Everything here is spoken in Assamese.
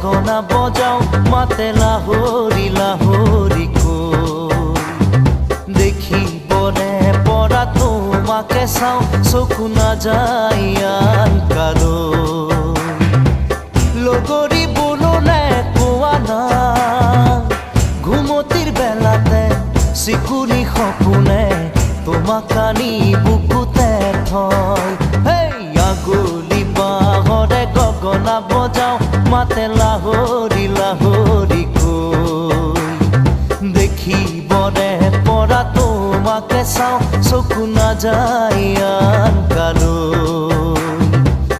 গগনা বজাও মাতে লাহৰি লাহৰি দেখিবনে পৰা তোমাকে চাওঁ চকু নাযায় আন কালৈ লগৰী বোলোনে কোৱা না ঘুমতিৰ বেলাতে চিকুনি সপোনে তোমাক আনি বুকুতে থয় আগলি বাহৰে গগনা বজাও মাতে লাহৰি লাহৰি দেখিবনে পৰা তোমাকে চাওঁ চকু নাযায় আন কালৈ